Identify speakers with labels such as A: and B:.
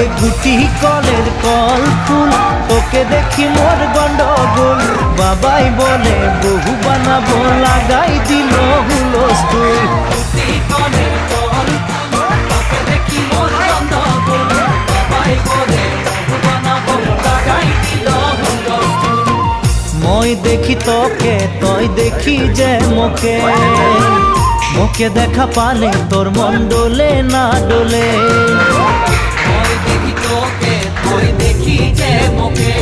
A: এ গুটি কলের কল ফুল, তোকে দেখি মোর গন্ডগোল। বাবাই বলে বহু বানাবো, লাগাই দিল হুলস্থুল।
B: গুটি কলের কল ফুল, তোকে দেখি মোর গন্ডগোল। বাবাই বলে বহু বানাবো, লাগাই দিল হুলস্থুল।
A: মই দেখি তোকে, তই দেখি যে মোকে, মোকে দেখা পানে তোর মন ডোলে না ডোলে।
B: মই দেখি তোকে, তুই দেখি যে মোকে,